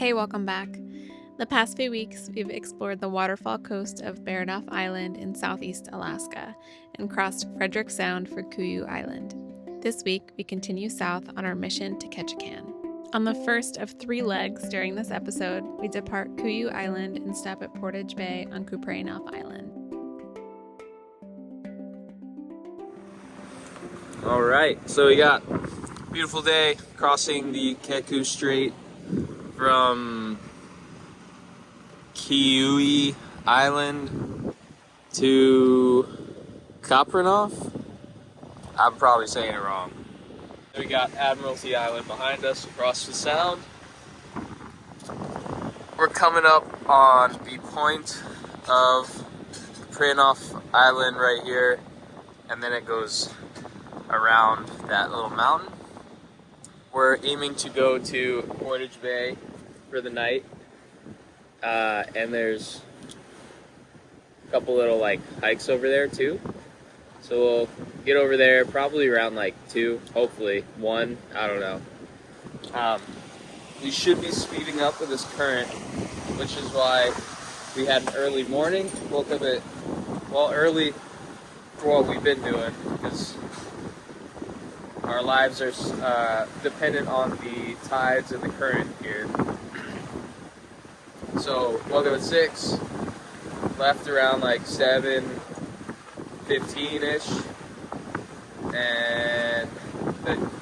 Hey, welcome back. The past few weeks, we've explored the waterfall coast of Kupreanof Island in southeast Alaska and crossed Frederick Sound for Kuiu Island. This week, we continue south on our mission to Ketchikan. On the first of 3 legs during this episode, we depart Kuiu Island and stop at Portage Bay on Kupreanof Island. All right, so we got a beautiful day crossing the Kuiu Strait from Kuiu Island to Kupreanof. I'm probably saying it wrong. We got Admiralty Island behind us across the sound. We're coming up on the point of Kupreanof Island right here, and then it goes around that little mountain. We're aiming to go to Portage Bay for the night, and there's a couple little hikes over there too. So we'll get over there probably around 2, hopefully 1, I don't know. We should be speeding up with this current, which is why we had an early morning. Woke up at, early for what we've been doing, because our lives are dependent on the tides and the current here. So woke up at 6, left around 7:15-ish, and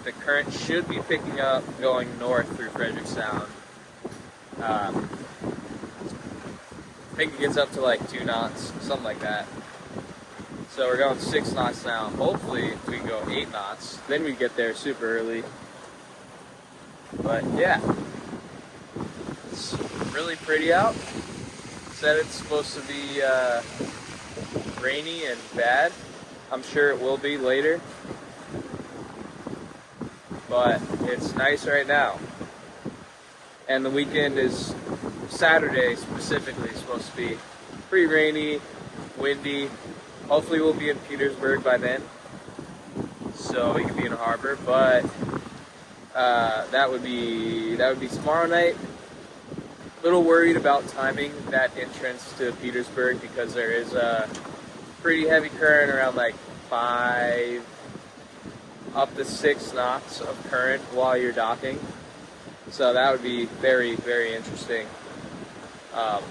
the current should be picking up going north through Frederick Sound. I think it gets up to 2 knots, something like that. So we're going 6 knots now. Hopefully we can go 8 knots. Then we get there super early. But yeah, it's really pretty out. Said it's supposed to be rainy and bad. I'm sure it will be later. But it's nice right now. And the weekend is, Saturday specifically, supposed to be pretty rainy, windy. Hopefully we'll be in Petersburg by then, so we can be in a harbor. But that would be tomorrow night. A little worried about timing that entrance to Petersburg, because there is a pretty heavy current around 5 up to 6 knots of current while you're docking. So that would be very, very interesting. But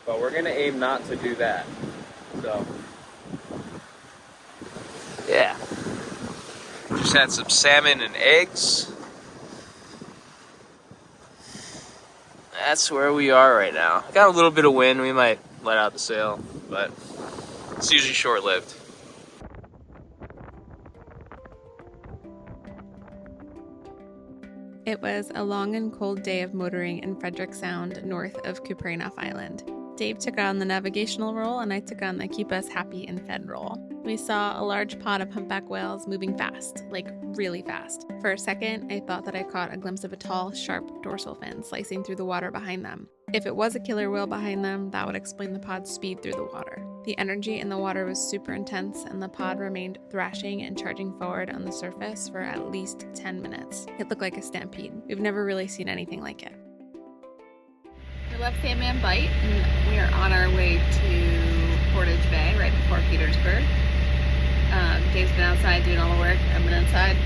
we're gonna aim not to do that. So, yeah. Just had some salmon and eggs. That's where we are right now. Got a little bit of wind. We might let out the sail, but it's usually short-lived. It was a long and cold day of motoring in Frederick Sound north of Kupreanof Island. Dave took on the navigational role and I took on the keep us happy and fed role. We saw a large pod of humpback whales moving fast, really fast. For a second, I thought that I caught a glimpse of a tall, sharp dorsal fin slicing through the water behind them. If it was a killer whale behind them, that would explain the pod's speed through the water. The energy in the water was super intense, and the pod remained thrashing and charging forward on the surface for at least 10 minutes. It looked like a stampede. We've never really seen anything like it. We left Sandman Bight, and we are on our way to Portage Bay, right before Petersburg. Dave's been outside doing all the work. I've been inside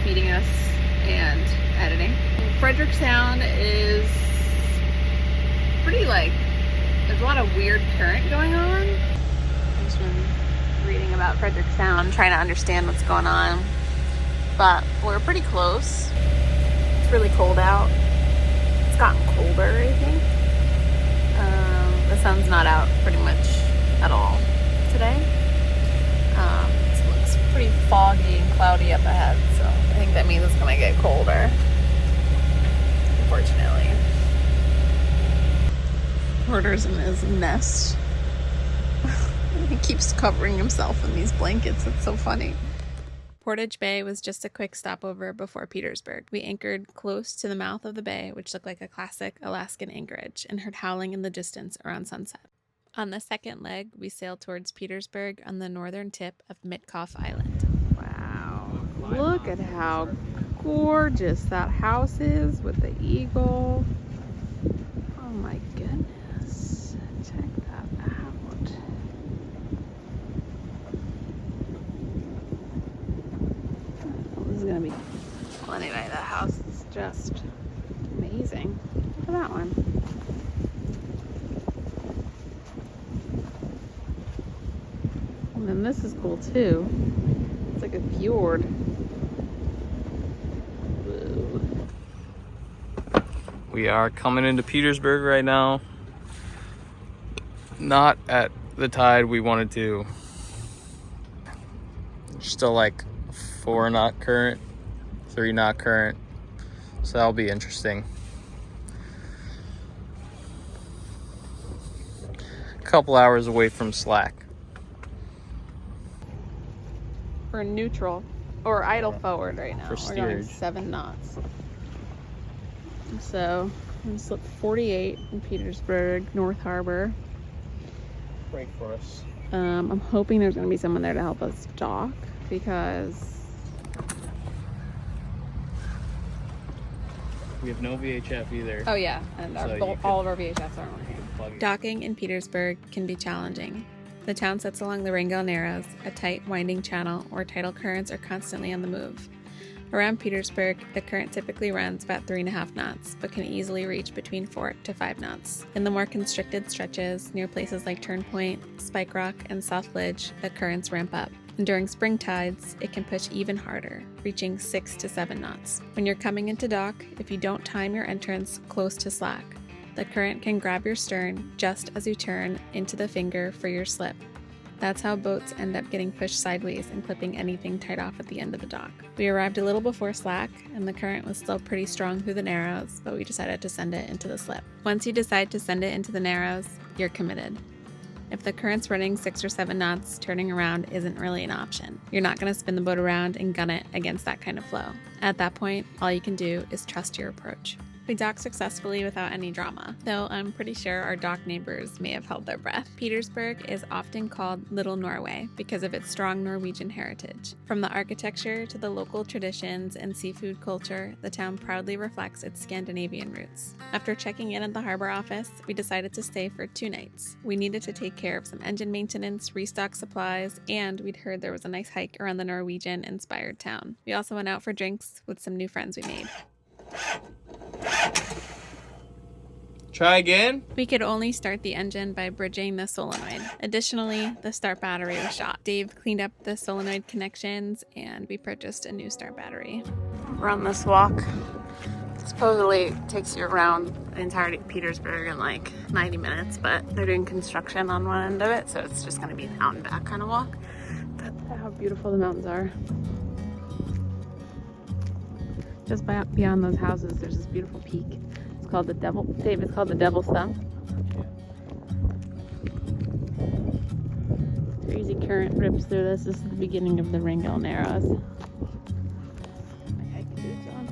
feeding us and editing. Frederick Sound is pretty there's a lot of weird current going on. I've just been reading about Frederick Sound, trying to understand what's going on. But we're pretty close. It's really cold out. It's gotten colder, I think. The sun's not out pretty much at all today. It looks pretty foggy and cloudy up ahead, so I think that means it's gonna get colder, unfortunately. Porter's in his nest. He keeps covering himself in these blankets. It's so funny. Portage Bay was just a quick stopover before Petersburg. We anchored close to the mouth of the bay, which looked like a classic Alaskan anchorage, and heard howling in the distance around sunset. On the second leg, we sailed towards Petersburg on the northern tip of Mitkof Island. Wow. Look at how gorgeous that house is with the eagle. Oh my goodness. Check that out. This is gonna be... Well, anyway, that house is just amazing. Look at that one. And then this is cool too. It's like a fjord. Whoa. We are coming into Petersburg right now. Not at the tide we wanted to. Still like 4 knot current, 3 knot current. So that'll be interesting. A couple hours away from slack. We're neutral or idle forward right now. For We're going steerage. 7 knots. So I'm gonna slip 48 in Petersburg, North Harbor. Rainforest. I'm hoping there's gonna be someone there to help us dock because We have no VHF either. oh yeah, and So all of our VHFs aren't working. Plug it. Docking in Petersburg can be challenging. The town sits along the Wrangell Narrows, a tight, winding channel where tidal currents are constantly on the move. Around Petersburg, the current typically runs about 3.5 knots, but can easily reach between 4 to 5 knots. In the more constricted stretches, near places like Turn Point, Spike Rock, and South Ledge, the currents ramp up. And during spring tides, it can push even harder, reaching 6 to 7 knots. When you're coming into dock, if you don't time your entrance close to slack, the current can grab your stern just as you turn into the finger for your slip. That's how boats end up getting pushed sideways and clipping anything tied off at the end of the dock. We arrived a little before slack, and the current was still pretty strong through the Narrows, but we decided to send it into the slip. Once you decide to send it into the Narrows, you're committed. If the current's running 6 or 7 knots, turning around isn't really an option. You're not going to spin the boat around and gun it against that kind of flow. At that point, all you can do is trust your approach. We docked successfully without any drama, though I'm pretty sure our dock neighbors may have held their breath. Petersburg is often called Little Norway because of its strong Norwegian heritage. From the architecture to the local traditions and seafood culture, the town proudly reflects its Scandinavian roots. After checking in at the harbor office, we decided to stay for 2 nights. We needed to take care of some engine maintenance, restock supplies, and we'd heard there was a nice hike around the Norwegian-inspired town. We also went out for drinks with some new friends we made. Try again? We could only start the engine by bridging the solenoid. Additionally, the start battery was shot. Dave cleaned up the solenoid connections and we purchased a new start battery. We're on this walk. Supposedly takes you around the entirety of Petersburg in like 90 minutes, but they're doing construction on one end of it, so it's just gonna be an out and back kind of walk. But how beautiful the mountains are. Just beyond those houses, there's this beautiful peak. It's called the Devil. Dave, it's called the Devil Stump. Crazy current rips through this. This is the beginning of the Wrangell Narrows. My hiking boots on.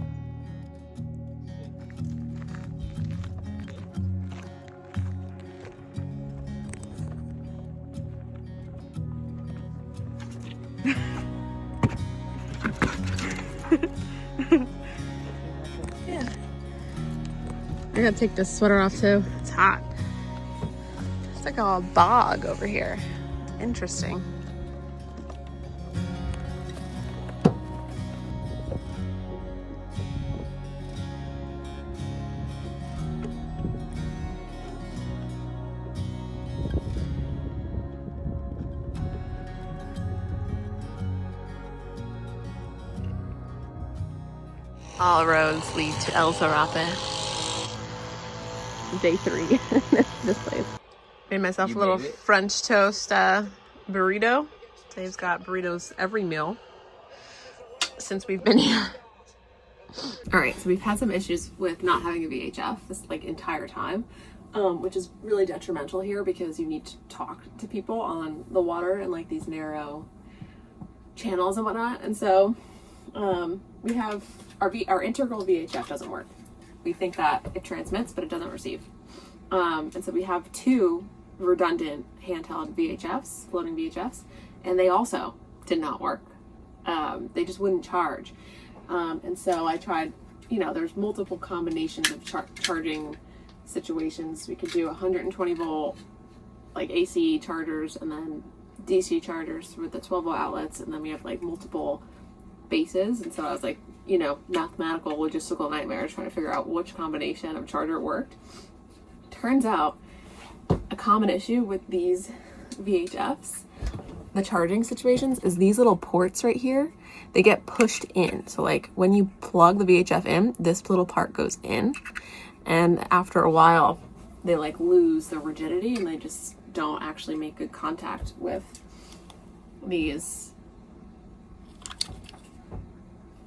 Yeah. I gotta take this sweater off too. It's hot. It's like a bog over here. Interesting. All roads lead to El Zarape. Day 3. This place. Made myself a little French toast burrito. Dave's got burritos every meal since we've been here. All right, so we've had some issues with not having a VHF this like entire time, which is really detrimental here because you need to talk to people on the water and like these narrow channels and whatnot. And so we have our integral VHF doesn't work. We think that it transmits, but it doesn't receive. And so we have 2 redundant handheld VHFs, floating VHFs, and they also did not work. They just wouldn't charge. And so I tried, you know, there's multiple combinations of charging situations. We could do 120 volt like AC chargers, and then DC chargers with the 12 volt outlets, and then we have like multiple bases. And so I was like, you know, mathematical logistical nightmares trying to figure out which combination of charger worked. Turns out a common issue with these VHFs, the charging situations, is these little ports right here, they get pushed in. So like when you plug the VHF in, this little part goes in, and after a while they like lose the rigidity and they just don't actually make good contact with these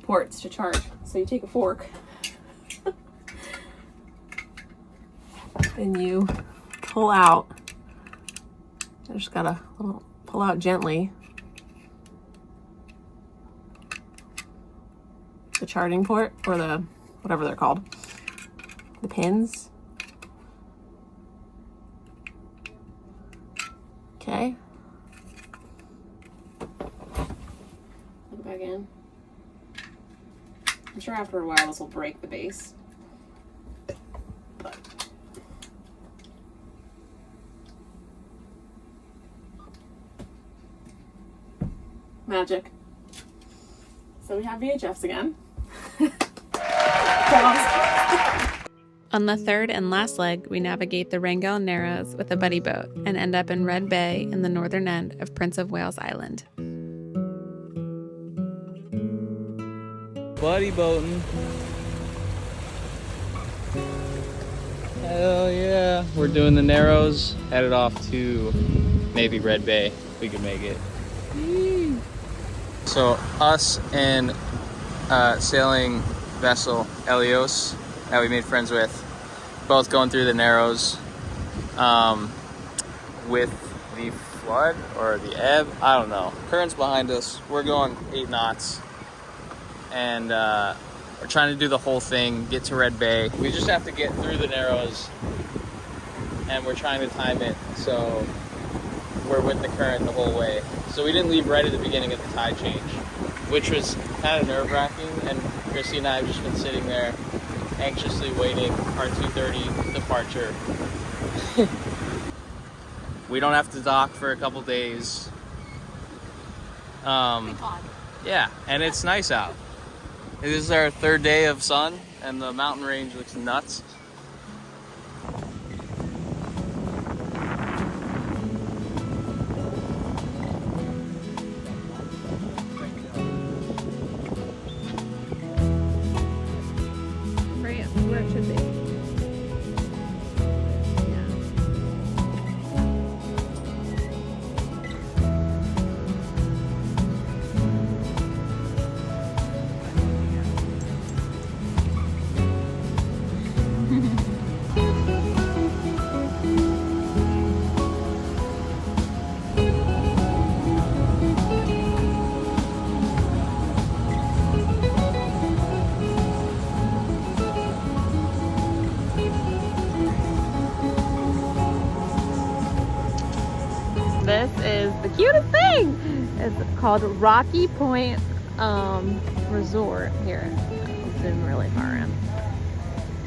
ports to charge. So you take a fork and you pull out, I just gotta pull out gently the charging port, or the whatever they're called, the pins. Okay. Plug it back in. I'm sure after a while this will break the base. But magic. So we have VHFs again. On the third and last leg, we navigate the Wrangell Narrows with a buddy boat and end up in Red Bay in the northern end of Prince of Wales Island. Buddy boating. Hell yeah. We're doing the Narrows, headed off to maybe Red Bay, if we can make it. Whee! So us and sailing vessel Elios that we made friends with, both going through the Narrows with the flood or the ebb, I don't know. Current's behind us. We're going 8 knots. And we're trying to do the whole thing, get to Red Bay. We just have to get through the Narrows, and we're trying to time it so we're with the current the whole way. So we didn't leave right at the beginning of the tide change, which was kind of nerve-wracking, and Chrissy and I have just been sitting there anxiously waiting our 2:30 departure. We don't have to dock for a couple days. Yeah, and it's nice out. This is our 3rd day of sun, and the mountain range looks nuts. Right where it should be. This is the cutest thing. It's called Rocky Point Resort here. I'll zoom really far in.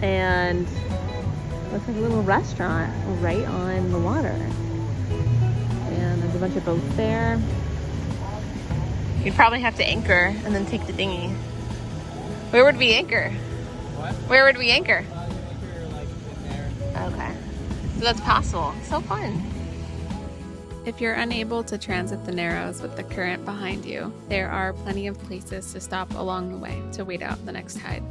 And it looks like a little restaurant right on the water. And there's a bunch of boats there. You'd probably have to anchor and then take the dinghy. Where would we anchor? What? Where would we anchor? Anchor like in there. Okay. So that's possible. So fun. If you're unable to transit the Narrows with the current behind you, there are plenty of places to stop along the way to wait out the next tide.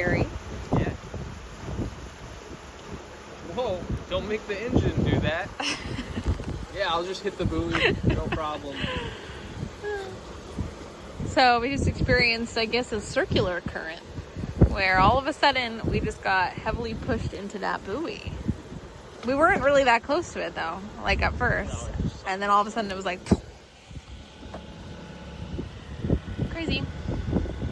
scary. Yeah. Whoa, don't make the engine do that. Yeah, I'll just hit the buoy, no problem. So we just experienced, I guess, a circular current where all of a sudden we just got heavily pushed into that buoy. We weren't really that close to it though, like at first. And then all of a sudden it was like crazy.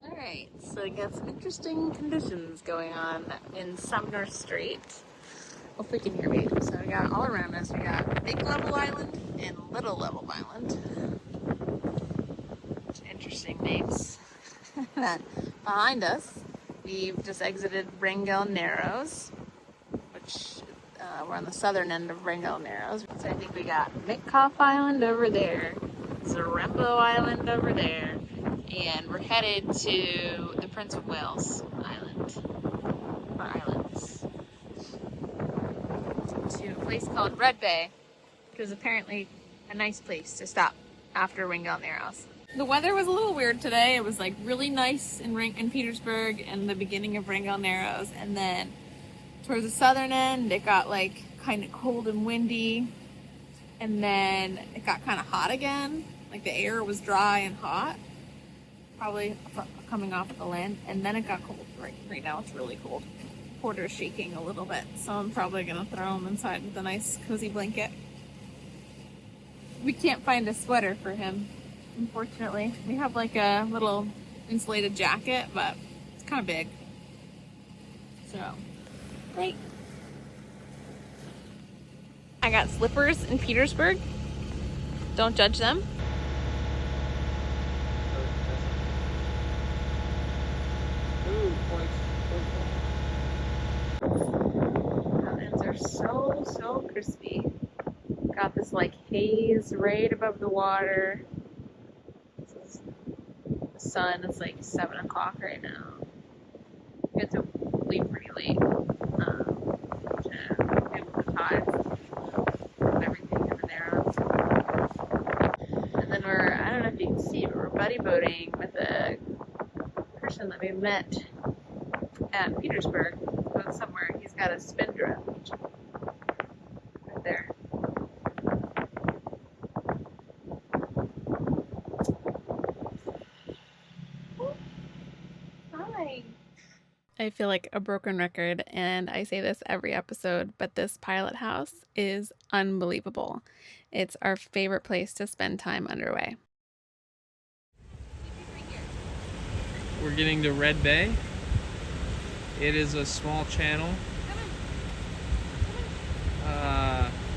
All right, so we got some interesting conditions going on in Sumner Strait. Hopefully you can hear me. So we got all around us, we got Big Level Island and Little Level Island. Interesting names. Then behind us, we've just exited Wrangell Narrows, which we're on the southern end of Wrangell Narrows. So I think we got Mitkoff Island over there, Zarembo Island over there, and we're headed to the Prince of Wales Island, or islands, to a place called Red Bay, which is apparently a nice place to stop after Wrangell Narrows. The weather was a little weird today. It was like really nice in Petersburg and the beginning of Wrangell Narrows, and then towards the southern end it got like kind of cold and windy, and then it got kind of hot again. Like the air was dry and hot, probably coming off of the land, and then it got cold. Right now it's really cold. Porter's shaking a little bit, so I'm probably gonna throw him inside with a nice cozy blanket. We can't find a sweater for him, unfortunately. We have like a little insulated jacket, but it's kind of big. So, right. I got slippers in Petersburg. Don't judge them. Mountains are so crispy. Got this like haze right above the water. This is the sun. It's like 7 o'clock right now. We had to leave pretty late to deal with the tides and everything in the Narrows. And then I don't know if you can see, but we're buddy boating with a person that we met at Petersburg. Going somewhere. He's got a spindrift right there. I feel like a broken record, and I say this every episode, but this pilot house is unbelievable. It's our favorite place to spend time underway. We're getting to Red Bay. It is a small channel.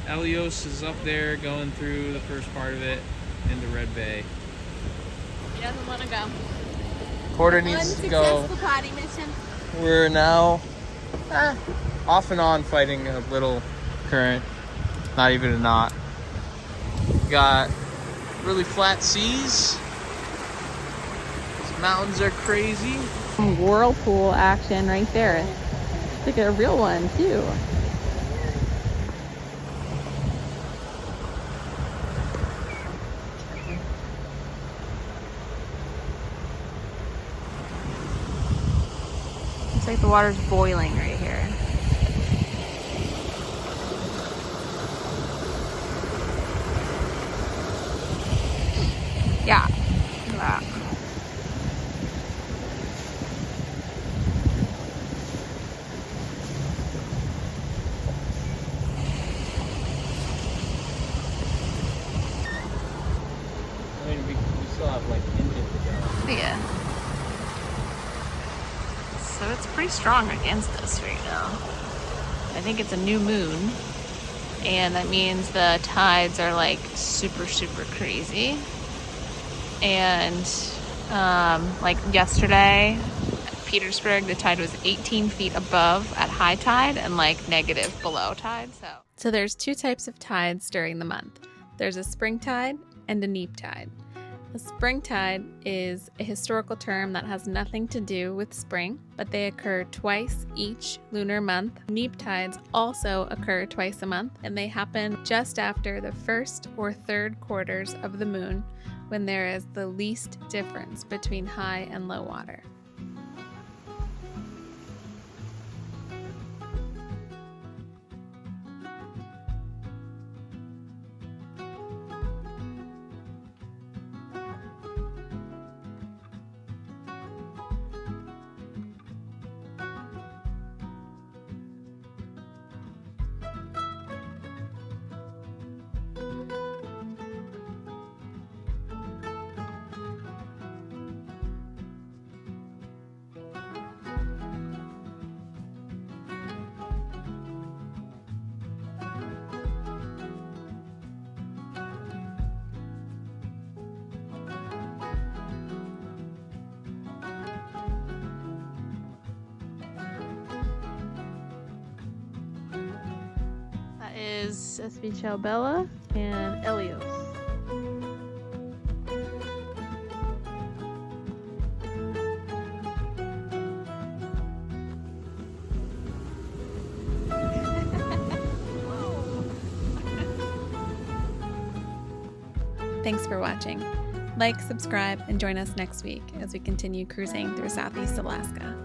Elios is up there going through the first part of it into Red Bay. He doesn't want to go. Porter needs to go. Unsuccessful potty mission. We're now off and on fighting a little current, not even a knot. Got really flat seas. These mountains are crazy. Some whirlpool action right there. It's like a real one too. Looks like the water's boiling right here. Yeah. Look at that. I mean, we still have like engine to go. Yeah. So it's pretty strong against us right now. I think it's a new moon, and that means the tides are like super crazy. And like yesterday at Petersburg, the tide was 18 feet above at high tide and like negative below tide. So there's two types of tides during the month. There's a spring tide and a neap tide. A spring tide is a historical term that has nothing to do with spring, but they occur twice each lunar month. Neap tides also occur twice a month, and they happen just after the first or third quarters of the moon, when there is the least difference between high and low water. is SB Bella and Elios. Thanks for watching. Like, subscribe, and join us next week as we continue cruising through Southeast Alaska.